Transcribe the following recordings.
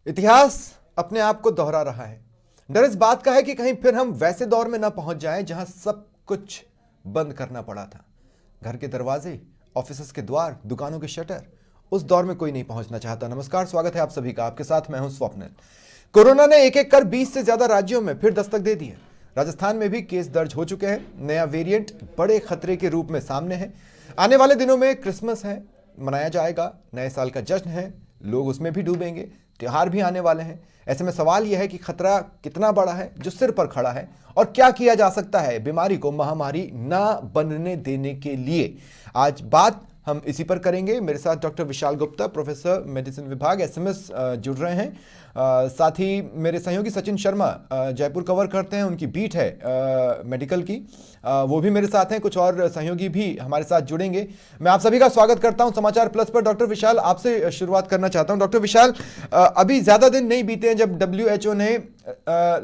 इतिहास अपने आप को दोहरा रहा है। डर इस बात का है कि कहीं फिर हम वैसे दौर में ना पहुंच जाएं जहां सब कुछ बंद करना पड़ा था। घर के दरवाजे, ऑफिस के द्वार, दुकानों के शटर, उस दौर में कोई नहीं पहुंचना चाहता। नमस्कार, स्वागत है आप सभी का। आपके साथ मैं हूं स्वप्निल। कोरोना ने एक एक कर 20 से ज्यादा राज्यों में फिर दस्तक दे दी है। राजस्थान में भी केस दर्ज हो चुके हैं। नया वेरिएंट बड़े खतरे के रूप में सामने है। आने वाले दिनों में क्रिसमस है, मनाया जाएगा, नए साल का जश्न है, लोग उसमें भी डूबेंगे, त्योहार भी आने वाले हैं। ऐसे में सवाल यह है कि खतरा कितना बड़ा है जो सिर पर खड़ा है, और क्या किया जा सकता है बीमारी को महामारी ना बनने देने के लिए। आज बात हम इसी पर करेंगे। मेरे साथ doctor Vishal Gupta, professor medicine विभाग, एसएमएस जुड़ रहे हैं। साथ ही मेरे सहयोगी सचिन शर्मा जयपुर कवर करते हैं, उनकी बीट है मेडिकल की, वो भी मेरे साथ हैं। कुछ और सहयोगी भी हमारे साथ जुड़ेंगे। मैं आप सभी का स्वागत करता हूं समाचार प्लस पर। डॉक्टर विशाल, आपसे शुरुआत करना चाहता हूं। डॉक्टर विशाल, अभी ज्यादा दिन नहीं बीते हैं जब WHO ने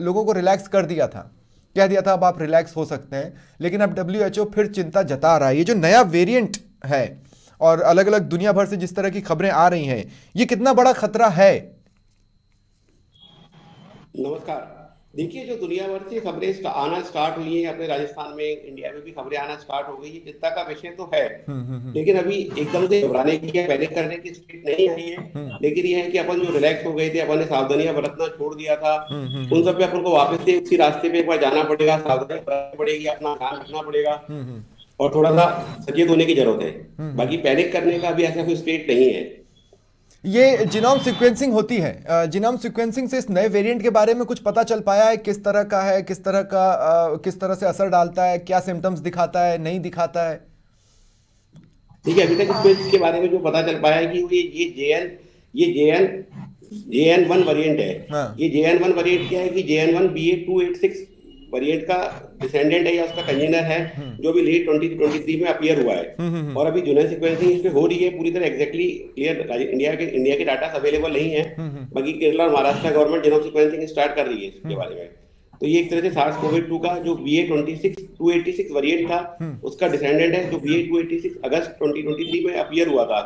लोगों को रिलैक्स कर दिया था, कह दिया था अब आप रिलैक्स हो सकते हैं, लेकिन अब WHO फिर चिंता जता रहा है। ये जो नया वेरिएंट है और अलग अलग दुनिया भर से जिस तरह की खबरें आ रही हैं, ये कितना बड़ा खतरा है? नमस्कार। देखिए, जो दुनिया भर से खबरें आना स्टार्ट हुई हैं, अपने राजस्थान में, इंडिया में भी खबरें आना स्टार्ट हो गई है। चिंता का विषय तो है, लेकिन अभी एकदम से घबराने की या पैनिक करने की स्थिति नहीं आई है। लेकिन यह है कि अपन जो रिलैक्स हो गए थे, अपन ने सावधानियां बरतना छोड़ दिया था, उन सब पे अपन को वापस से उसी रास्ते पे एक बार जाना पड़ेगा, सावधानी बरतनी पड़ेगी, अपना ध्यान रखना पड़ेगा और थोड़ा सा सचेत होने की जरूरत है। बाकी पैनिक करने का भी ऐसा कोई स्टेट नहीं है। ये जीनोम सीक्वेंसिंग होती है, जीनोम सीक्वेंसिंग से इस नए वेरिएंट के बारे में कुछ पता चल पाया है? किस तरह का है, किस तरह से असर डालता है, क्या सिम्टम्स दिखाता है, नहीं दिखाता है? ठीक है, अभी तक इसके बारे में जो पता चल पाया है कि ये JN1 वेरिएंट है। हाँ। ये JN1 वेरिएंट क्या है कि JN1 BA286 वेरिएंट का डिसेंडेंट है या उसका कंजेनर है, जो भी लेट 2023 में अपीयर हुआ है। और अभी जीनोम सीक्वेंसिंग इस पे हो रही है, पूरी तरह एग्जैक्टली क्लियर इंडिया के डाटा अवेलेबल नहीं है। बाकी केरला और Maharashtra government genome sequencing start कर रही है इसके बारे में। तो ये एक तरह से सार्स कोविड 2 का जो BA286 वेरिएंट था, उसका डिसेंडेंट है, जो BA286 अगस्त 2023 में अपीयर हुआ था।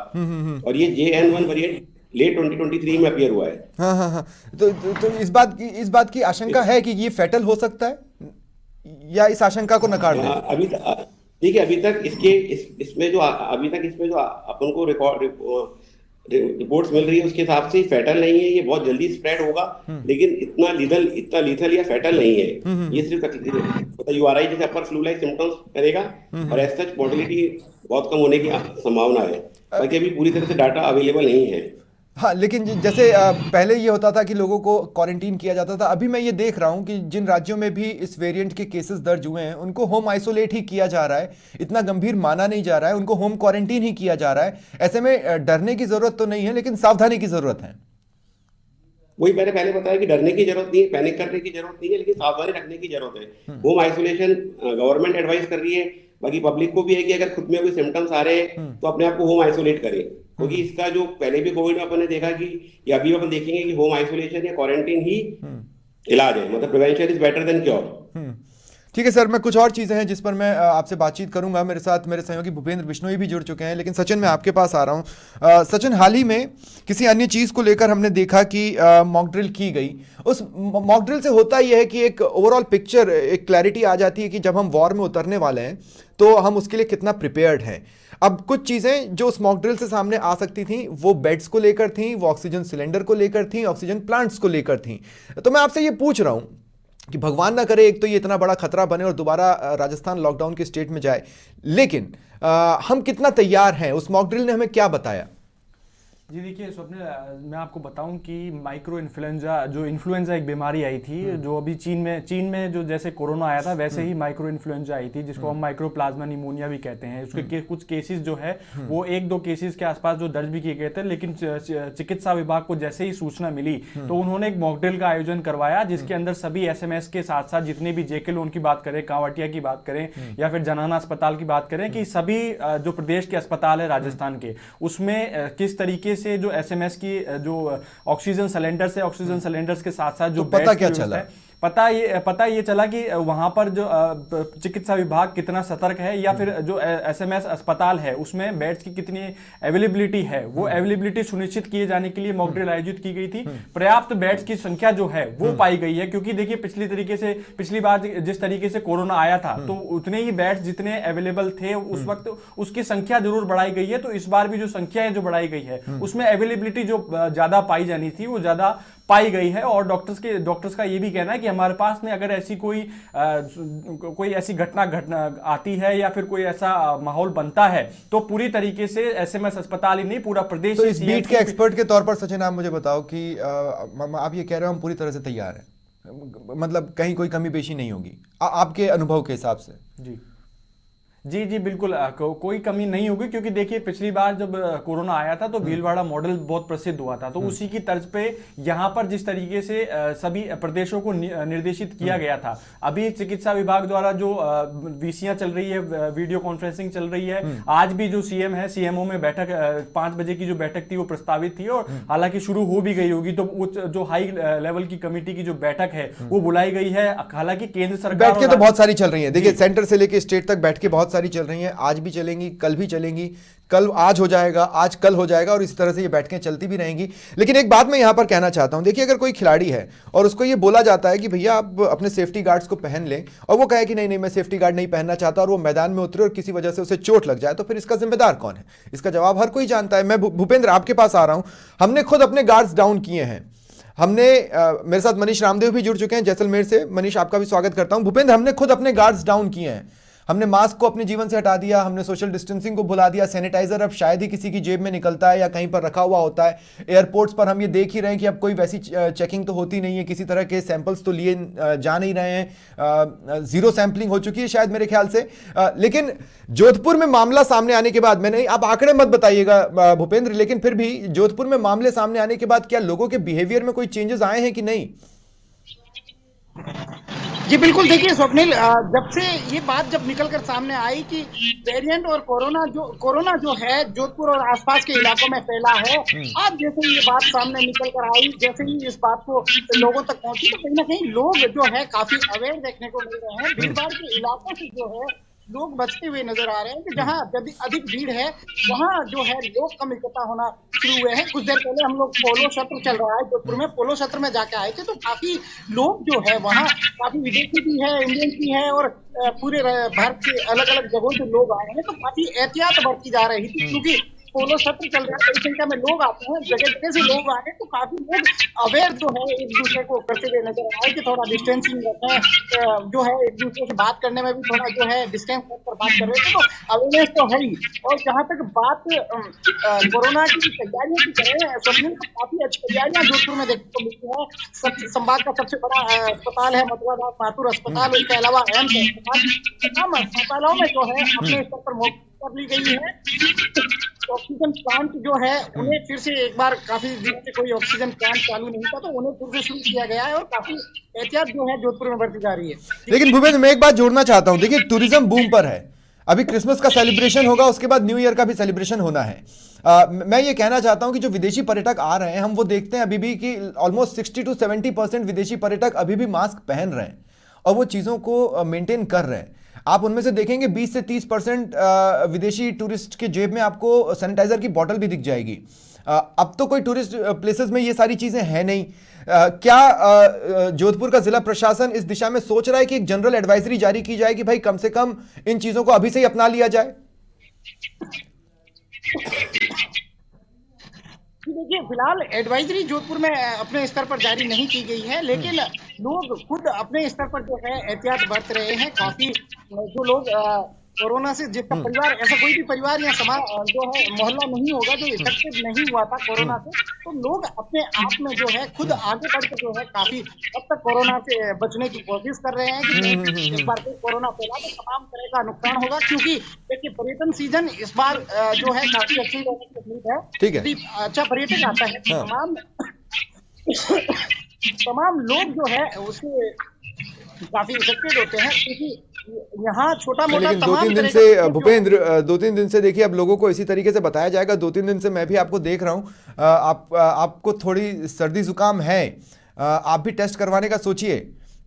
और ये JN1 वेरिएंट लेट 2023 में अपीयर हुआ है। हाँ हाँ हाँ। तो इस बात की आशंका है कि ये फैटल हो सकता है, या इस आशंका को नकार दें? देखिए, अभी तक इसमें जो अपन को रिपोर्ट्स मिल रही है, उसके हिसाब से फैटल नहीं है। ये बहुत जल्दी स्प्रेड होगा, लेकिन इतना लीथल या फैटल नहीं है। ये सिर्फ URI जैसे अपर फ्लू लाइक सिम्टम्स करेगा, और एज सच मोर्टेलिटी बहुत कम होने की संभावना है। बाकी अभी पूरी तरह से डाटा अवेलेबल नहीं है। हाँ, लेकिन जैसे पहले ये होता था कि लोगों को क्वारंटीन किया जाता था, अभी मैं ये देख रहा हूँ कि जिन राज्यों में भी इस वेरिएंट के केसेस दर्ज हुए हैं, उनको होम आइसोलेट ही किया जा रहा है। इतना गंभीर माना नहीं जा रहा है, उनको होम क्वारंटीन ही किया जा रहा है। ऐसे में डरने की जरूरत तो नहीं है, लेकिन सावधानी की जरूरत है। वही मैंने पहले बताया कि डरने की जरूरत नहीं है, पैनिक करने की जरूरत नहीं है, लेकिन सावधानी रखने की जरूरत है। होम आइसोलेशन गवर्नमेंट एडवाइस कर रही है। बाकी पब्लिक को भी है कि अगर खुद में कोई सिम्टम्स आ रहे हैं तो अपने आप को होम आइसोलेट करें, क्योंकि इसका जो पहले भी कोविड में अपन ने देखा कि, या अभी अपन देखेंगे कि होम आइसोलेशन या क्वारंटीन ही इलाज है। मतलब prevention is better than cure. ठीक है सर, मैं कुछ और चीज़ें हैं जिस पर मैं आपसे बातचीत करूंगा। मेरे साथ मेरे सहयोगी भूपेंद्र बिश्नोई भी जुड़ चुके हैं, लेकिन सचिन, मैं आपके पास आ रहा हूं। सचिन, हाल ही में किसी अन्य चीज़ को लेकर हमने देखा कि मॉक ड्रिल की गई। उस मॉक ड्रिल से होता यह है कि एक ओवरऑल पिक्चर, एक क्लैरिटी आ जाती है कि जब हम वॉर में उतरने वाले हैं तो हम उसके लिए कितना प्रिपेयर्ड हैं। अब कुछ चीज़ें जो उस मॉक ड्रिल से सामने आ सकती थी, वो बेड्स को लेकर थी, वो ऑक्सीजन सिलेंडर को लेकर थी, ऑक्सीजन प्लांट्स को लेकर थी। तो मैं आपसे ये पूछ रहा हूँ कि भगवान ना करे एक तो ये इतना बड़ा खतरा बने और दोबारा राजस्थान लॉकडाउन के स्टेट में जाए, लेकिन हम कितना तैयार हैं? उस मॉक ड्रिल ने हमें क्या बताया? जी देखिए स्वप्निल, मैं आपको बताऊं कि माइक्रो इन्फ्लुएंजा एक बीमारी आई थी, जो अभी चीन में जो जैसे कोरोना आया था, वैसे ही माइक्रो इन्फ्लुएंजा आई थी, जिसको हम माइक्रोप्लाज्मा निमोनिया भी कहते हैं। उसके कुछ केसेस जो है वो 1-2 केसेस के आसपास जो दर्ज भी किए गए थे, लेकिन चिकित्सा विभाग को जैसे ही सूचना मिली तो उन्होंने एक मॉक ड्रिल का आयोजन करवाया, जिसके अंदर सभी SMS के साथ साथ जितने भी JK लोन की बात करें, कांवटिया की बात करें, या फिर जनना अस्पताल की बात करें, कि सभी जो प्रदेश के अस्पताल है राजस्थान के, उसमें किस तरीके से जो SMS की जो ऑक्सीजन सिलेंडर्स है, ऑक्सीजन सिलेंडर्स के साथ साथ जो तो पता क्या चला? पता ये चला कि वहां पर जो चिकित्सा विभाग कितना सतर्क है, या फिर जो एसएमएस अस्पताल है उसमें बेड्स की कितनी अवेलेबिलिटी है, वो अवेलेबिलिटी सुनिश्चित किए जाने के लिए मॉक ड्रिल आयोजित की गई थी। पर्याप्त बेड्स की संख्या जो है वो पाई गई है, क्योंकि देखिए पिछली बार जिस तरीके से कोरोना आया था तो उतने ही बेड्स जितने अवेलेबल थे उस वक्त उसकी संख्या जरूर बढ़ाई गई है। तो इस बार भी जो संख्या है जो बढ़ाई गई है उसमें अवेलेबिलिटी जो ज्यादा पाई जानी थी वो ज्यादा पाई गई है। और डॉक्टर्स का ये भी कहना है कि हमारे पास में अगर ऐसी कोई ऐसी घटना आती है या फिर कोई ऐसा माहौल बनता है तो पूरी तरीके से एसएमएस अस्पताल ही नहीं, पूरा प्रदेश। तो इस बीट के एक्सपर्ट के तौर पर सचिन आप मुझे बताओ कि आप ये कह रहे हो हम पूरी तरह से तैयार हैं, मतलब कहीं कोई कमी पेशी नहीं होगी आपके अनुभव के हिसाब से? जी बिल्कुल, कोई कमी नहीं होगी, क्योंकि देखिए पिछली बार जब कोरोना आया था तो भीलवाड़ा मॉडल बहुत प्रसिद्ध हुआ था, तो उसी की तर्ज पे यहाँ पर जिस तरीके से सभी प्रदेशों को निर्देशित किया गया था, अभी चिकित्सा विभाग द्वारा जो वीसियां चल रही है, वीडियो कॉन्फ्रेंसिंग चल रही है। आज भी जो सीएम है, सीएमओ में बैठक 5 बजे की जो बैठक थी वो प्रस्तावित थी और हालांकि शुरू हो भी गई होगी। तो जो हाई लेवल की कमेटी की जो बैठक है वो बुलाई गई है। हालांकि केंद्र सरकार बैठकें तो बहुत सारी चल रही है, देखिए सेंटर से लेकर स्टेट तक बैठकें बहुत सारी चल रही हैं, आज भी चलेंगी, कल भी चलेंगी, कल आज हो जाएगा, आज कल हो जाएगा, और इसी तरह से ये बैठकें चलती भी रहेंगी। लेकिन एक बात मैं यहां पर कहना चाहता हूं, देखिए अगर कोई खिलाड़ी है और उसको ये बोला जाता है कि भैया आप अपने सेफ्टी गार्ड्स को पहन लें, और वो कहे कि नहीं मैं सेफ्टी गार्ड नहीं पहनना चाहता, और वो मैदान में उतरे और किसी वजह से उसे चोट लग जाए, तो फिर इसका जिम्मेदार कौन है? इसका जवाब हर कोई जानता है। मैं भूपेंद्र आपके पास आ रहा हूं, हमने खुद अपने गार्ड्स डाउन किए हैं। हमने मेरे साथ मनीष रामदेव भी जुड़ चुके हैं जैसलमेर से। मनीष आपका भी स्वागत करता हूं। भूपेंद्र, हमने खुद अपने गार्ड्स डाउन किए हैं, हमने मास्क को अपने जीवन से हटा दिया, हमने सोशल डिस्टेंसिंग को भुला दिया, सैनिटाइजर अब शायद ही किसी की जेब में निकलता है या कहीं पर रखा हुआ होता है। एयरपोर्ट्स पर हम ये देख ही रहे हैं कि अब कोई वैसी चेकिंग तो होती नहीं है, किसी तरह के सैंपल्स तो लिए जा नहीं रहे हैं, जीरो सैंपलिंग हो चुकी है शायद मेरे ख्याल से। लेकिन जोधपुर में मामला सामने आने के बाद, मैंने आप आंकड़े मत बताइएगा भूपेंद्र, लेकिन फिर भी जोधपुर में मामले सामने आने के बाद क्या लोगों के बिहेवियर में कोई चेंजेस आए हैं कि नहीं? जी बिल्कुल, देखिए स्वप्निल, जब से ये बात जब निकल कर सामने आई कि वेरिएंट और कोरोना जो है जोधपुर और आसपास के इलाकों में फैला है, आज जैसे ये बात सामने निकल कर आई, जैसे ही इस बात को लोगों तक पहुंची, तो कहीं ना कहीं लोग जो है काफी अवेयर देखने को मिल रहे हैं। भीड़ भाड़ के इलाकों से जो है लोग बचते हुए नजर आ रहे हैं कि जहां अधिक भीड़ है वहां जो है लोग कम इकट्ठा होना शुरू हुए हैं। कुछ देर पहले हम लोग पोलो सत्र चल रहा है जोधपुर में, पोलो सत्र में जाके आए थे, तो काफी लोग जो है वहां, काफी विदेशी भी है, इंडियन भी है, और पूरे भारत के अलग अलग जगहों से लोग आए हैं। तो काफी एहतियात बरती जा रही थी, क्योंकि पोलो सत्र चल रहा है, बड़ी संख्या में लोग आते हैं, जगह जगह से लोग आ रहे हैं, तो काफी लोग अवेयर जो है एक दूसरे को करते हुए नजर आए कि थोड़ा डिस्टेंसिंग रखें, जो है एक दूसरे से बात करने में भी थोड़ा जो है डिस्टेंस पर बात कर रहे थे। तो अवेयरनेस तो है ही। और जहाँ तक बात कोरोना की तैयारियों की करें स्वप्निल, तो काफी अच्छी तैयारियां जोधपुर में देखने को मिलती है। संभाग का सबसे बड़ा अस्पताल है मथुरा दास माथुर अस्पताल, उसके अलावा एम्स अस्पताल, तमाम अस्पतालों में जो है अपने स्तर पर मौके कर ली गई है। ऑक्सीजन प्लांट जो है उन्हें फिर से एक बार, काफी दिन से कोई ऑक्सीजन प्लांट चालू नहीं था, तो उन्हें फिर से शुरू किया गया है और काफी एहतियात जो है जोधपुर में बरती जा रही है। लेकिन भूपेंद्र, मैं एक बात जोड़ना चाहता हूं, देखिए टूरिज्म बूम पर है, अभी क्रिसमस का सेलिब्रेशन होगा, उसके बाद न्यू ईयर का भी सेलिब्रेशन होना है। मैं ये कहना चाहता हूं कि जो विदेशी पर्यटक आ रहे हैं, हम वो देखते हैं अभी भी कि ऑलमोस्ट 60 to 70% विदेशी पर्यटक अभी भी मास्क पहन रहे हैं और वो चीज़ों को मेंटेन कर रहे हैं। आप उनमें से देखेंगे 20 से 30% विदेशी टूरिस्ट के जेब में आपको सैनिटाइजर की बोतल भी दिख जाएगी। अब तो कोई टूरिस्ट प्लेसेस में ये सारी चीजें हैं नहीं। क्या जोधपुर का जिला प्रशासन इस दिशा में सोच रहा है कि एक जनरल एडवाइजरी जारी की जाए कि भाई कम से कम इन चीजों को अभी से ही अपना लिया जाए? देखिए, फिलहाल एडवाइजरी जोधपुर में अपने स्तर पर जारी नहीं की गई है, लेकिन लोग खुद अपने स्तर पर जो है एहतियात बरत रहे हैं। काफी जो लोग कोरोना से, जिसका परिवार, ऐसा कोई भी परिवार या समाज जो है मोहल्ला नहीं होगा जो इफेक्टिव नहीं हुआ था कोरोना से, तो लोग अपने आप में जो है खुद आगे बढ़कर जो है काफी हद तक कोरोना से बचने की कोशिश कर रहे हैं कि इस बार कोरोना फैला तो तमाम तरह का नुकसान होगा। क्योंकि देखिए, पर्यटन सीजन इस बार जो है काफी अच्छी रहने की उम्मीद है। ठीक है, अच्छा पर्यटक आता है, तमाम लोग जो है उससे काफी इफेक्टेड होते हैं, क्योंकि यहाँ छोटा मोटा लेकिन 2-3 दिन से भूपेंद्र, 2-3 दिन से देखिए अब लोगों को इसी तरीके से बताया जाएगा। 2-3 दिन से मैं भी आपको देख रहा हूँ, आपको थोड़ी सर्दी जुकाम है, आप भी टेस्ट करवाने का सोचिए।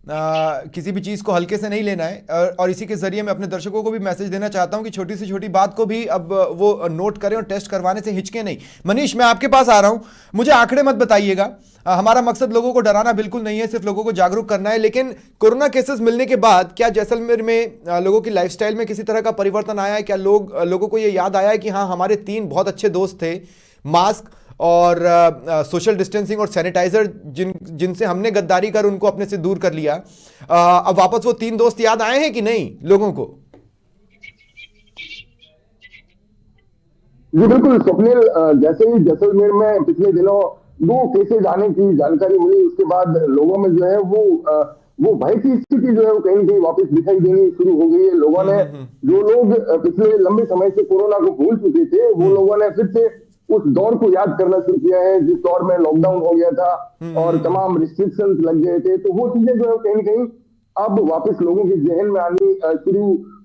किसी भी चीज़ को हल्के से नहीं लेना है। और इसी के जरिए मैं अपने दर्शकों को भी मैसेज देना चाहता हूं कि छोटी से छोटी बात को भी अब वो नोट करें और टेस्ट करवाने से हिचके नहीं। मनीष, मैं आपके पास आ रहा हूं, मुझे आंकड़े मत बताइएगा, हमारा मकसद लोगों को डराना बिल्कुल नहीं है, सिर्फ लोगों को जागरूक करना है। लेकिन कोरोना केसेस मिलने के बाद क्या जैसलमेर में लोगों की लाइफस्टाइल में किसी तरह का परिवर्तन आया है? क्या लोगों को ये याद आया है कि हाँ, हमारे 3 बहुत अच्छे दोस्त थे, मास्क और सोशल डिस्टेंसिंग और सैनिटाइजर, जिनसे हमने गद्दारी कर उनको अपने से दूर कर लिया, अब वापस वो 3 दोस्त याद आए हैं कि नहीं लोगों को? जी बिल्कुल स्वप्निल, जैसे ही जैसलमेर में पिछले दिनों 2 केसेज आने की जानकारी मिली, उसके बाद लोगों में जो है वो भय की स्थिति जो है वो कहीं न कहीं वापस दिखाई देनी शुरू हो गई है। लोगों ने, जो लोग पिछले लंबे समय से कोरोना को भूल चुके थे, वो लोगों ने फिर से उस दौर को याद करना शुरू किया है जिस दौर में लॉकडाउन हो गया था और तमाम रिस्ट्रिक्शंस लग गए थे। तो वो चीजें जो है कहीं न कहीं अब वापस लोगों के जहन में आनी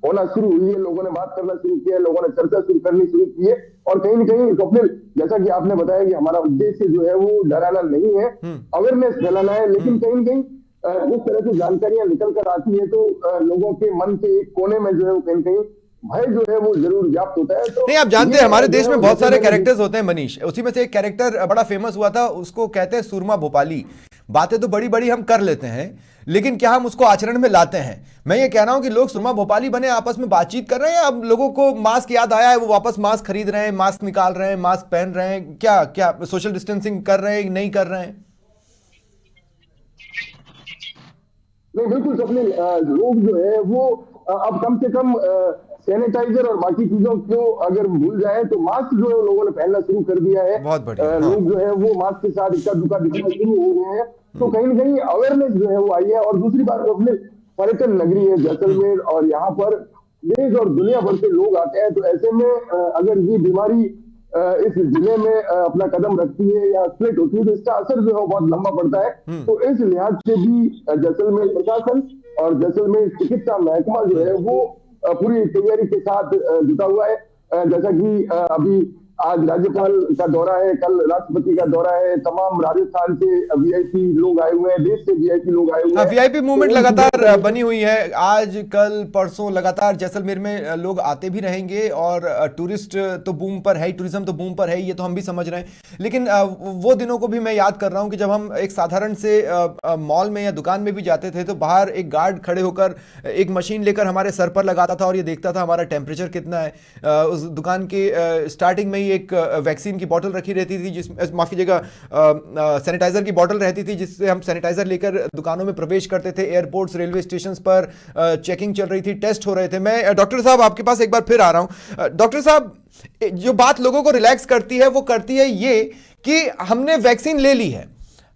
होना शुरू हुई है। लोगों ने बात करना शुरू किया है, लोगों ने चर्चा शुरू करनी शुरू की है। और कहीं न कहीं स्वप्निल, जैसा कि आपने बताया कि हमारा उद्देश्य जो है वो डराना नहीं है, अवेयरनेस फैलाना है। लेकिन कहीं न कहीं जिस तरह से जानकारियां निकल कर आती है तो लोगों के मन के एक कोने में जो है वो कहीं न कहीं भय जो है वो जरूर व्याप्त होता है। तो नहीं, आप जानते हैं हमारे देश में बहुत सारे कैरेक्टर्स होते हैं मनीष, उसी में से एक कैरेक्टर बड़ा फेमस हुआ था, उसको कहते हैं सूरमा भोपाली। बातें तो बड़ी बड़ी हम कर लेते हैं, लेकिन क्या हम उसको आचरण में लाते हैं? मैं ये कह रहा हूं कि लोग सूरमा भोपाली बने, आपस में बातचीत कर रहे हैं। अब लोगों को मास्क याद आया है, वो वापस मास्क खरीद रहे हैं, मास्क निकाल रहे हैं, मास्क पहन रहे हैं। क्या सोशल डिस्टेंसिंग कर रहे हैं, नहीं कर रहे हैं? नहीं बिल्कुल स्वप्निल, लोग जो है वो अब कम से कम सैनिटाइजर और बाकी चीजों को अगर भूल जाए तो मास्क जो है लोगों ने पहनना शुरू कर दिया है। बहुत बढ़िया। लोग जो है वो मास्क के साथ इक्का दुक्का दिखना शुरू हो गए हैं। तो कहीं न कहीं अवेयरनेस जो है वो आई है। और दूसरी बात, स्वप्निल, पर्यटन नगरी है जैसलमेर और यहाँ पर देश और दुनिया भर से लोग आते हैं। तो ऐसे में अगर ये बीमारी इस जिले में अपना कदम रखती है या स्प्लिट होती है तो इसका असर जो है बहुत लंबा पड़ता है। तो इस लिहाज से भी जैसलमेर प्रशासन और जैसलमेर चिकित्सा महकमा जो है वो पूरी तैयारी के साथ जुटा हुआ है। जैसा कि अभी आज राज्यपाल का दौरा है, कल राष्ट्रपति का दौरा है, तमाम राजस्थान से वीआईपी लोग आए हुए हैं, देश से वीआईपी लोग आए हुए हैं। वीआईपी मूवमेंट लगातार बनी हुई है, आज कल परसों लगातार जैसलमेर में लोग आते भी रहेंगे। और टूरिस्ट तो बूम पर है, टूरिज्म तो बूम पर है, ये तो हम भी समझ रहे हैं। लेकिन वो दिनों को भी मैं याद कर रहा हूं कि जब हम एक साधारण से मॉल में या दुकान में भी जाते थे तो बाहर एक गार्ड खड़े होकर एक मशीन लेकर हमारे सर पर लगाता था और ये देखता था हमारा टेम्परेचर कितना है। उस दुकान के स्टार्टिंग में ही एक वैक्सीन की बोतल रखी रहती थी, जिसमें माफ कीजिएगा सैनिटाइजर की बोतल रहती थी, जिससे हम सैनिटाइजर लेकर दुकानों में प्रवेश करते थे। एयरपोर्ट्स, रेलवे स्टेशंस पर चेकिंग चल रही थी, टेस्ट हो रहे थे। मैं डॉक्टर साहब आपके पास एक बार फिर आ रहा हूं। डॉक्टर साहब, जो बात लोगों को रिलैक्स करती है वो करती है ये कि हमने वैक्सीन ले ली है,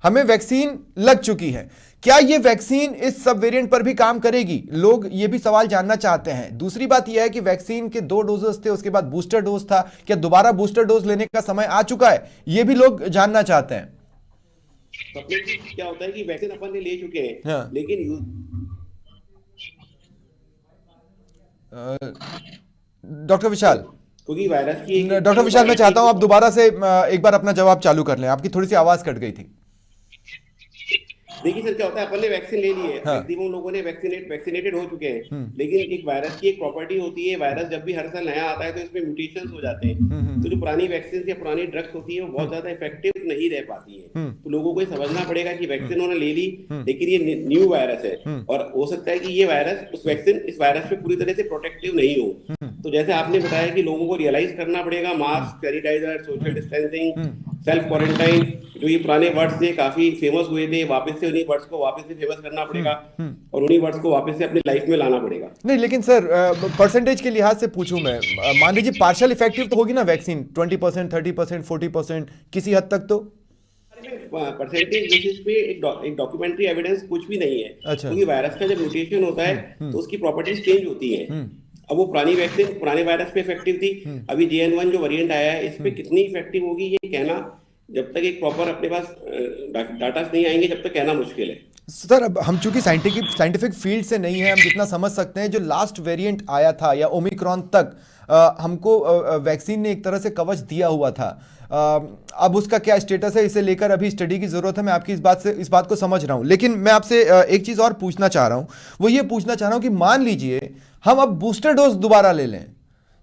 हमें वैक्सीन लग चुकी है, क्या ये वैक्सीन इस सब वेरिएंट पर भी काम करेगी? लोग ये भी सवाल जानना चाहते हैं। दूसरी बात यह है कि वैक्सीन के 2 डोजेस थे, उसके बाद बूस्टर डोज था, क्या दोबारा बूस्टर डोज लेने का समय आ चुका है? ये भी लोग जानना चाहते हैं। क्या होता है कि वैक्सीन अपन ने ले चुके हैं, हाँ। लेकिन डॉक्टर विशाल, क्योंकि वायरस की डॉक्टर विशाल, मैं चाहता हूं आप दोबारा से एक बार अपना जवाब चालू कर लें, आपकी थोड़ी सी आवाज कट गई थी। देखिए सर, क्या होता है, अपन ने वैक्सीन ले ली है, हाँ। मैक्सिमम लोगों ने वैक्सीनेटेड हो चुके हैं। लेकिन एक वायरस की एक प्रॉपर्टी होती है, वायरस जब भी हर साल नया आता है तो इसमें म्यूटेशंस हो जाते हैं। तो जो पुरानी वैक्सीन या पुरानी ड्रग्स होती है वो बहुत ज्यादा इफेक्टिव नहीं रह पाती है। तो लोगों को ये समझना पड़ेगा कि वैक्सीन उन्होंने ले ली, लेकिन ये न्यू वायरस है और हो सकता है कि ये वायरस इस वायरस पे पूरी तरह से प्रोटेक्टिव नहीं हो। तो जैसे आपने बताया कि लोगों को रियलाइज करना पड़ेगा, mask, sanitiser, social distancing, self quarantine, जो ये पुराने वर्ड्स थे काफी फेमस हुए थे, वापस से उन्हीं वर्ड्स को वापस से फेमस करना पड़ेगा और उन्हीं वर्ड्स को वापस से अपनी लाइफ में लाना पड़ेगा। नहीं, लेकिन सर परसेंटेज के लिहाज से पूछूं मैं, मान लीजिए पार्शियल इफेक्टिव तो होगी ना वैक्सीन, 20%, 30%, 40%, किसी हद तक तो परसेंटेज बेसिस पे एक डॉक्यूमेंट्री एविडेंस कुछ भी नहीं है। अच्छा। क्योंकि वायरस का जब म्यूटेशन होता है तो उसकी प्रॉपर्टीज चेंज होती हैं। अब वो पुरानी वैक्सीन पुराने वायरस पे इफेक्टिव थी, अभी JN1 जो वेरिएंट आया है इस पे कितनी इफेक्टिव होगी ये कहना, जब तक एक प्रॉपर अपने पास डाटा नहीं आएंगे तब तक कहना मुश्किल है। सर, अब हम चूंकि साइंटिफिक फील्ड से नहीं है, हम जितना समझ सकते हैं जो लास्ट वेरिएंट आया था या ओमिक्रॉन तक हमको वैक्सीन ने एक तरह से कवच दिया हुआ था। अब उसका क्या स्टेटस है, इसे लेकर अभी स्टडी की जरूरत है। मैं आपकी इस बात को समझ रहा हूं, लेकिन मैं आपसे एक चीज और पूछना चाह रहा हूं। वो ये पूछना चाह रहा हूं कि मान लीजिए हम अब बूस्टर डोज दोबारा ले लें,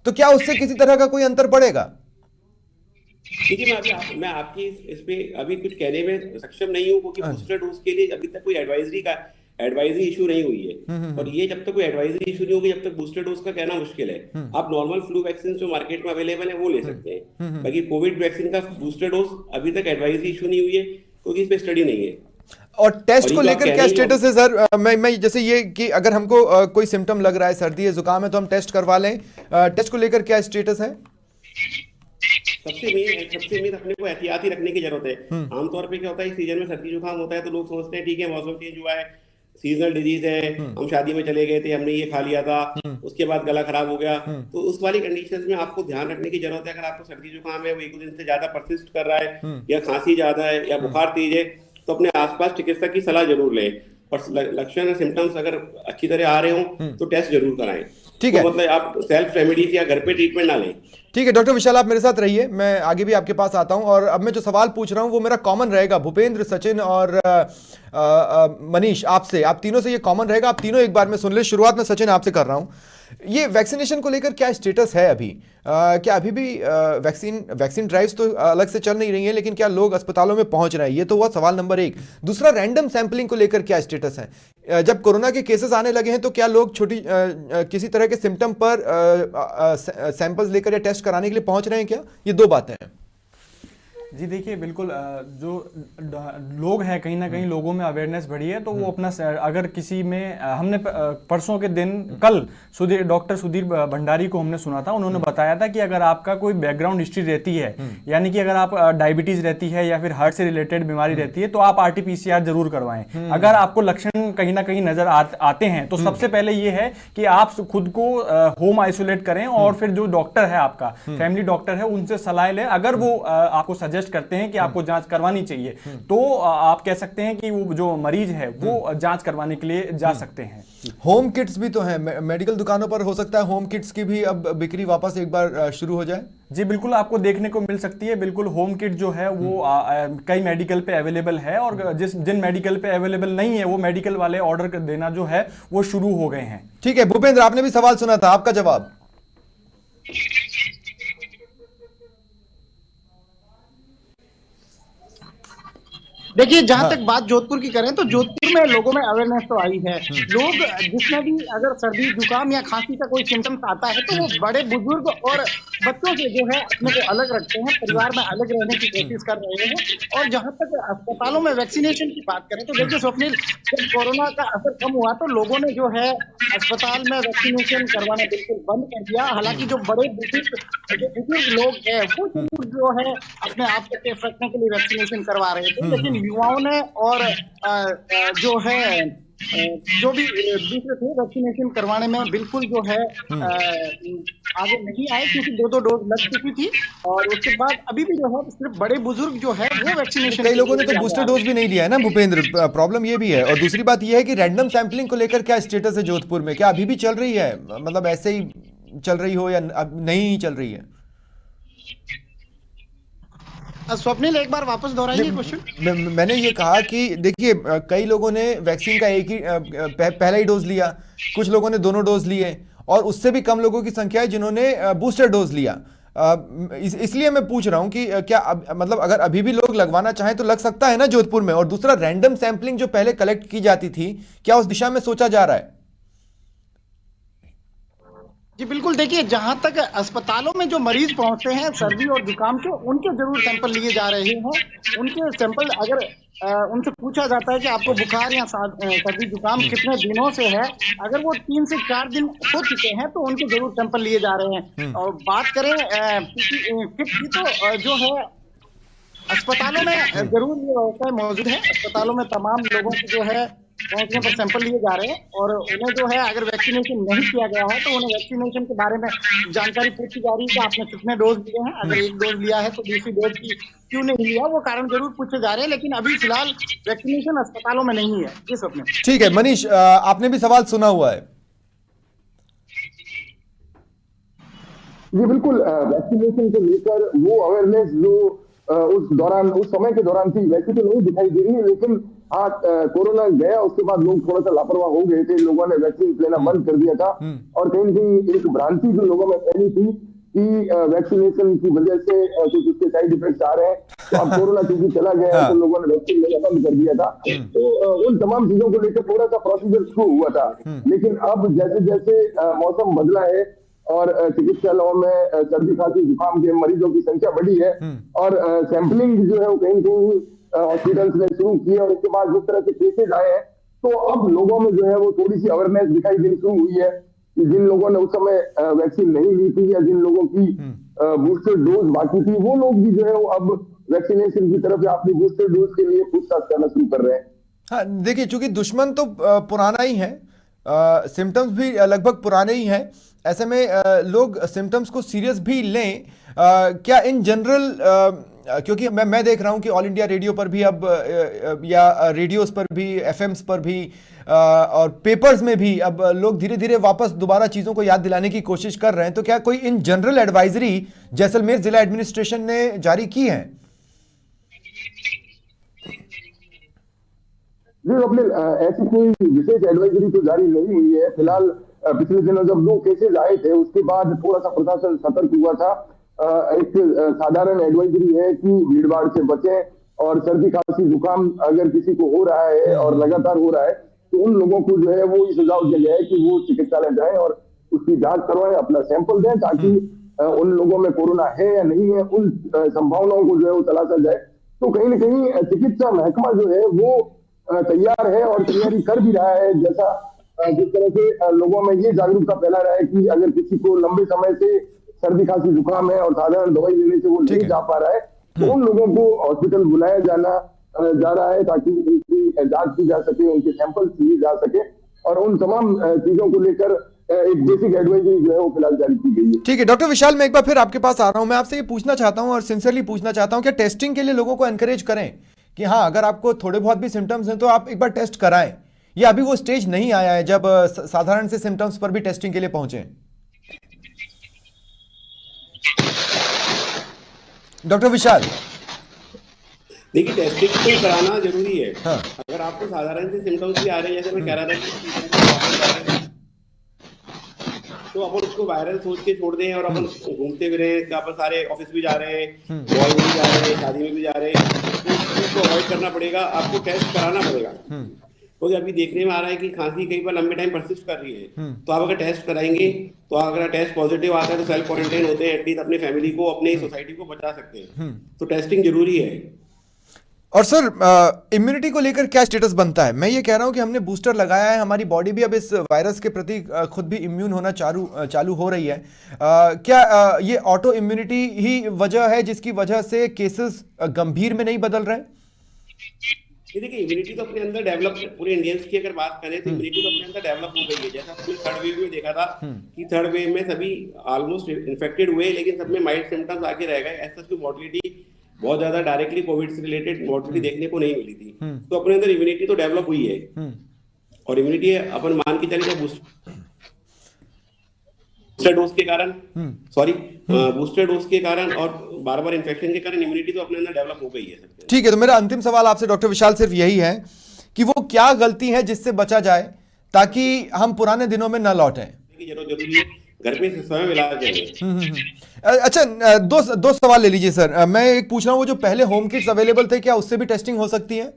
तो क्या उससे किसी तरह का कोई अंतर पड़ेगा? देखिए, मैं आपकी इस पे अभी कुछ कहने में सक्षम नहीं हूँ, क्योंकि बूस्टर डोज के लिए अभी तक कोई एडवाइजरी इशू नहीं हुई है। और ये जब तक कोई एडवाइजरी इशू नहीं होगी, जब तक बूस्टर डोज का कहना मुश्किल है। आप नॉर्मल फ्लू वैक्सीन जो मार्केट में अवेलेबल है वो ले सकते हैं, बाकी कोविड वैक्सीन का बूस्टर डोज अभी तक एडवाइजरी इशू नहीं हुई है, क्योंकि इस पे स्टडी नहीं है। और टेस्ट को और ये लेकर आप क्या कह रही स्टेटस है सर? मैं जैसे ये कि अगर हमको कोई सिम्टम लग रहा है, सर्दी है, जुकाम है, तो हम टेस्ट करवा लें। टेस्ट को लेकर क्या स्टेटस है? सबसे मेन अपने को एहतियाती रखने की जरूरत है। आमतौर पे क्या होता है, इस सीजन में सर्दी जुकाम होता है तो लोग सोचते हैं ठीक है मौसम चेंज हुआ है, सीजनल डिजीज है, हम शादी में चले गए थे, हमने ये खा लिया था, उसके बाद गला खराब हो गया। तो उस वाली कंडीशंस में आपको ध्यान रखने की जरूरत है। अगर आपको सर्दी जुकाम है, वो 1-2 दिन से ज्यादा परसिस्ट कर रहा है, या खांसी ज्यादा है, या बुखार तेज है, तो अपने आसपास चिकित्सक की सलाह जरूर लें। और लक्षण और सिम्टम्स अगर अच्छी तरह आ रहे हो तो टेस्ट जरूर कराएं। ठीक है, तो मतलब आप सेल्फ रेमेडीज या घर पे ट्रीटमेंट ना लें। ठीक है डॉक्टर विशाल, आप मेरे साथ रहिए, मैं आगे भी आपके पास आता हूं। और अब मैं जो सवाल पूछ रहा हूं वो मेरा कॉमन रहेगा, भूपेंद्र, सचिन और मनीष, आपसे, आप तीनों से ये कॉमन रहेगा। आप तीनों एक बार में सुन ले। शुरुआत में सचिन आपसे कर रहा हूं। ये वैक्सीनेशन को लेकर क्या स्टेटस है अभी? क्या अभी भी वैक्सीन ड्राइव्स तो अलग से चल नहीं रही है, लेकिन क्या लोग अस्पतालों में पहुंच रहे हैं? ये तो हुआ सवाल नंबर 1। दूसरा, रैंडम सैंपलिंग को लेकर क्या स्टेटस है? जब कोरोना के केसेस आने लगे हैं तो क्या लोग किसी तरह के सिम्टम पर सैंपल्स लेकर या टेस्ट कराने के लिए पहुंच रहे हैं क्या? ये 2 बातें हैं। जी देखिए, बिल्कुल जो लोग हैं, कहीं ना कहीं लोगों में अवेयरनेस बढ़ी है, तो वो अपना अगर किसी में हमने परसों के दिन कल डॉक्टर सुधीर भंडारी को हमने सुना था, उन्होंने बताया था कि अगर आपका कोई बैकग्राउंड हिस्ट्री रहती है, यानी कि अगर आप डायबिटीज रहती है या फिर हार्ट से रिलेटेड बीमारी रहती है, तो आप RT-PCR जरूर करवाएं। अगर आपको लक्षण कहीं ना कहीं नजर आते हैं तो सबसे पहले ये है कि आप खुद को होम आइसोलेट करें, और फिर जो डॉक्टर है आपका, फैमिली डॉक्टर है, उनसे सलाह लें। अगर वो आपको सजेस्ट करते हैं कि आपको जांच करवानी चाहिए, तो आप कह सकते हैं कि वो जो मरीज है वो जांच करवाने के लिए जा सकते हैं। होम किट्स भी तो हैं, मेडिकल दुकानों पर हो सकता है होम किट्स की भी अब बिक्री वापस एक बार शुरू हो जाए। जी बिल्कुल, आपको देखने को मिल सकती है। बिल्कुल, होम किट जो है वो कई मेडिकल पे अवेलेबल है, और जिन मेडिकल पे अवेलेबल नहीं है वो मेडिकल वाले ऑर्डर कर देना जो है वो शुरू हो गए हैं। ठीक है भूपेंद्र, आपने भी सवाल सुना था, आपका जवाब। देखिए, जहां तक बात जोधपुर की करें तो जोधपुर में लोगों में अवेयरनेस तो आई है। लोग जिसमें भी अगर सर्दी जुकाम या खांसी का कोई सिम्टम्स आता है तो वो बड़े बुजुर्ग और बच्चों से जो है अपने को अलग रखते हैं, परिवार में अलग रहने की कोशिश कर रहे हैं। और जहां तक अस्पतालों में वैक्सीनेशन की बात करें तो देखिए स्वप्निल, जब कोरोना का असर कम हुआ तो लोगों ने जो है अस्पताल में वैक्सीनेशन करवाना बिल्कुल बंद कर दिया। हालांकि जो बड़े बुजुर्ग लोग हैं वो जरूर जो है अपने आप को सेफ रखने के लिए वैक्सीनेशन करवा रहे थे, लेकिन युवाओं ने और जो है जो भी दूसरे थे वैक्सीनेशन करवाने में बिल्कुल जो है आगे नहीं आए, क्योंकि 2 डोज लग चुकी थी। और उसके बाद अभी भी जो है सिर्फ बड़े बुजुर्ग जो है वो वैक्सीनेशन, कई लोगों ने तो बूस्टर डोज भी नहीं लिया है ना भूपेंद्र, प्रॉब्लम ये भी है। और दूसरी बात ये है कि रैंडम सैंपलिंग को लेकर क्या स्टेटस है जोधपुर में? क्या अभी भी चल रही है, मतलब ऐसे ही चल रही हो या नहीं चल रही है? स्वप्निल एक बार वापस दोहराइए क्वेश्चन। मैंने ये कहा कि देखिए, कई लोगों ने वैक्सीन का एक ही पहला ही डोज लिया, कुछ लोगों ने दोनों डोज लिए, और उससे भी कम लोगों की संख्या है जिन्होंने बूस्टर डोज लिया। इसलिए मैं पूछ रहा हूं कि क्या मतलब अगर अभी भी लोग लगवाना चाहें तो लग सकता है ना जोधपुर में? और दूसरा, रैंडम सैंपलिंग जो पहले कलेक्ट की जाती थी, क्या उस दिशा में सोचा जा रहा है? जी बिल्कुल, देखिए जहां तक अस्पतालों में जो मरीज पहुंचते हैं सर्दी और जुकाम के, उनके जरूर सैंपल लिए जा रहे हैं। उनके सैंपल अगर उनसे पूछा जाता है कि आपको बुखार या सर्दी जुकाम कितने दिनों से है, अगर वो 3 से 4 दिन हो चुके हैं तो उनके जरूर सैंपल लिए जा रहे हैं। और बात करें किट की, तो जो है अस्पतालों में जरूर ये व्यवस्था मौजूद है। अस्पतालों में तमाम लोगों को जो है पहुंचने पर सैंपल लिए जा रहे हैं, और उन्हें जो है अगर वैक्सीनेशन नहीं किया गया है तो उन्हें वैक्सीनेशन के बारे में जानकारी पूछी जा रही है कि आपने कितने डोज लिए हैं, अगर 1 डोज लिया है तो दूसरी डोज की क्यों नहीं लिया, वो कारण जरूर पूछे जा रहे हैं। लेकिन अभी फिलहाल वैक्सीनेशन अस्पतालों में नहीं है। जी स्वप्न। ठीक है मनीष, आपने भी सवाल सुना हुआ है। जी बिल्कुल, वैक्सीनेशन को लेकर वो अवेयरनेस जो उस समय के दौरान थी वैसी तो नहीं दिखाई दे रही है, लेकिन हाँ, कोरोना गया उसके बाद लोग थोड़ा सा लापरवाह हो गए थे, लोगों ने वैक्सीन लेना बंद कर दिया था। और कहीं न कहीं एक भ्रांति जो लोगों में फैली थी कि वैक्सीनेशन की वजह से कुछ उसके साइड इफेक्ट्स आ रहे हैं, तो अब कोरोना क्योंकि चला गया है तो लोगों ने वैक्सीन लेना बंद कर दिया था। तो उन तमाम चीजों को लेकर थोड़ा सा प्रोसीजर शुरू हुआ था, लेकिन अब जैसे जैसे मौसम बदला है और चिकित्सालयों में सर्दी खांसी जुकाम के मरीजों की संख्या बढ़ी है और सैंपलिंग जो है वो कहीं कहीं हॉस्पिटल्स ने शुरू की है, और उसके बाद जिस तरह से केसेज आए हैं तो अब लोगों में जो है वो थोड़ी सी अवेयरनेस दिखाई देनी शुरू हुई है कि जिन लोगों ने उस समय वैक्सीन नहीं ली थी या जिन लोगों की बूस्टर डोज बाकी थी, वो लोग भी जो है वो अब वैक्सीनेशन की तरफ या अपनी बूस्टर डोज के लिए पूछताछ करना शुरू कर रहे हैं। हाँ, देखिए, चूंकि दुश्मन तो पुराना ही है, सिम्टम्स भी लगभग पुराने ही हैं, ऐसे में लोग सिम्टम्स को सीरियस भी लें। क्या इन जनरल, क्योंकि मैं देख रहा हूं कि ऑल इंडिया रेडियो पर भी अब या रेडियोस पर भी, एफएम्स पर भी और पेपर्स में भी अब लोग धीरे धीरे वापस दोबारा चीज़ों को याद दिलाने की कोशिश कर रहे हैं, तो क्या कोई इन जनरल एडवाइजरी जैसलमेर जिला एडमिनिस्ट्रेशन ने जारी की है? जी अपने ऐसी कोई विशेष एडवाइजरी तो जारी नहीं हुई है फिलहाल। पिछले दिनों जब 2 केसेस आए थे उसके बाद थोड़ा सा प्रशासन सतर्क हुआ था। एक साधारण एडवाइजरी है कि भीड़ भाड़ से बचें और सर्दी खांसी जुकाम अगर किसी को हो रहा है और लगातार हो रहा है तो उन लोगों को जो है वो ये सुझाव दिया गया है कि वो चिकित्सालय जाएं और उसकी जांच करवाएं, अपना सैंपल दें, ताकि उन लोगों में कोरोना है या नहीं है उन संभावनाओं को जो है वो तलाशा जाए। तो कहीं ना कहीं चिकित्सा महकमा जो है वो तैयार है और तैयारी कर भी रहा है, जैसा जिस तरह से लोगों में ये जागरूकता फैला रहा है कि अगर किसी को लंबे समय से सर्दी खांसी जुकाम है और साधारण दवाई लेने से वो नहीं जा पा रहा है तो उन लोगों को हॉस्पिटल बुलाया जा रहा है ताकि उनकी जांच की जा सके, उनके सैंपल लिए जा सके, और उन तमाम चीजों को लेकर एक बेसिक एडवाइजरी जो है वो फिलहाल जारी की गई है। ठीक है डॉक्टर विशाल, मैं एक बार फिर आपके पास आ रहा हूं। मैं आपसे ये पूछना चाहता हूं और सिंसियरली पूछना चाहता हूं कि टेस्टिंग के लिए लोगों को एनकरेज करें कि हाँ, अगर आपको थोड़े बहुत भी सिम्टम्स हैं तो आप एक बार टेस्ट कराएं, या अभी वो स्टेज नहीं आया है जब साधारण से सिम्टम्स पर भी टेस्टिंग के लिए पहुंचे? डॉक्टर विशाल, देखिए, टेस्टिंग तो कराना जरूरी है। हाँ। अगर आपको साधारण से सिम्टम्स भी आ रहे हैं, जैसे मैं कह रहा था कि तो अपन उसको वायरल सोच के छोड़ दें और अपन घूमते भी रहे, अपन सारे ऑफिस भी जा रहे हैं, मॉल में भी जा रहे हैं, शादी में भी जा रहे हैं, तो इसको अवॉइड करना पड़ेगा, आपको टेस्ट कराना पड़ेगा। क्योंकि अभी देखने में आ रहा है कि खांसी कई बार लंबे टाइम परसिस्ट कर रही है, तो आप अगर टेस्ट कराएंगे तो अगर टेस्ट पॉजिटिव आता है तो सेल्फ क्वारंटाइन होते हैं, एटलीस्ट अपनी फैमिली को, अपनी सोसाइटी को बचा सकते हैं। तो टेस्टिंग जरूरी है। और सर, इम्यूनिटी को लेकर क्या स्टेटस बनता है? मैं ये कह रहा हूं कि हमने बूस्टर लगाया है, हमारी बॉडी भी अब इस वायरस के प्रति खुद भी इम्यून होना चालू हो रही है। क्या ये ऑटो इम्यूनिटी ही वजह है जिसकी वजह से केसेस गंभीर में नहीं बदल रहे हैं? देखिए, इम्यूनिटी तो अपने अंदर डेवलप, पूरे इंडियंस की अगर बात करें तो इम्यूनिटी तो अपने अंदर डेवलप हो गई है। जैसा हमने थर्ड वेव में देखा था कि थर्ड वेव में सभी ऑलमोस्ट इन्फेक्टेड हुए, लेकिन सब में माइल्ड सिम्टम्स आके रह गए। ऐसा कोई मॉर्टिलिटी बहुत ज्यादा डायरेक्टली कोविड से रिलेटेड मॉर्टिलिटी देखने को नहीं मिली थी। तो अपने अंदर इम्यूनिटी तो डेवलप हुई है, और इम्यूनिटी अपन मान के चले बूस्टर डोज के कारण बूस्टर डोज के कारण और बार बार इन्फेक्शन के कारण इम्यूनिटी तो अपने अंदर डेवलप हो गई है। ठीक है, तो मेरा अंतिम सवाल आपसे डॉक्टर विशाल सिर्फ यही है कि वो क्या गलती है जिससे बचा जाए ताकि हम पुराने दिनों में न लौटें? जरूरी है घर पे स्वयं इलाज करें। अच्छा, दो सवाल ले लीजिए सर। मैं एक पूछ रहा हूं, वो जो पहले होम किट्स अवेलेबल थे, क्या उससे भी टेस्टिंग हो सकती है?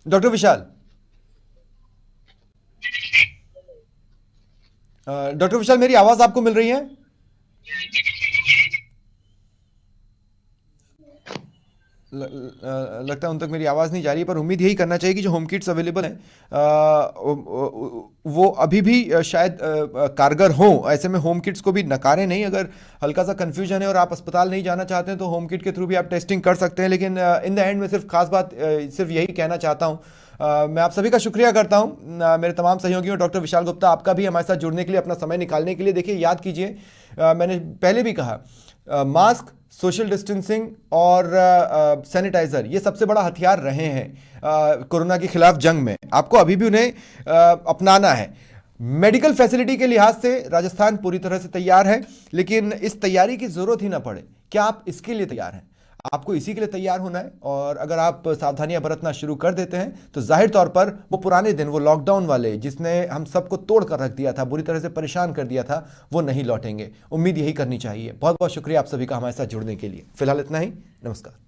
डॉक्टर विशाल, डॉक्टर विशाल, मेरी आवाज आपको मिल रही है? लगता है उन तक मेरी आवाज़ नहीं जा रही है, पर उम्मीद यही करना चाहिए कि जो होम किट्स अवेलेबल हैं वो अभी भी शायद कारगर हों। ऐसे में होम किट्स को भी नकारें नहीं। अगर हल्का सा कन्फ्यूजन है और आप अस्पताल नहीं जाना चाहते हैं तो होम किट के थ्रू भी आप टेस्टिंग कर सकते हैं। लेकिन इन द एंड में सिर्फ खास बात सिर्फ यही कहना चाहता हूँ, मैं आप सभी का शुक्रिया करता हूँ, मेरे तमाम सहयोगियों, डॉक्टर विशाल गुप्ता, आपका भी हमारे साथ जुड़ने के लिए, अपना समय निकालने के लिए। देखिए, याद कीजिए, मैंने पहले भी कहा, मास्क, सोशल डिस्टेंसिंग और सैनिटाइजर ये सबसे बड़ा हथियार रहे हैं कोरोना के खिलाफ जंग में। आपको अभी भी उन्हें अपनाना है। मेडिकल फैसिलिटी के लिहाज से राजस्थान पूरी तरह से तैयार है, लेकिन इस तैयारी की जरूरत ही ना पड़े। क्या आप इसके लिए तैयार हैं? आपको इसी के लिए तैयार होना है। और अगर आप सावधानियां बरतना शुरू कर देते हैं तो जाहिर तौर पर वो पुराने दिन, वो लॉकडाउन वाले जिसने हम सबको तोड़ कर रख दिया था, बुरी तरह से परेशान कर दिया था, वो नहीं लौटेंगे। उम्मीद यही करनी चाहिए। बहुत बहुत शुक्रिया आप सभी का हमारे साथ जुड़ने के लिए। फिलहाल इतना ही। नमस्कार।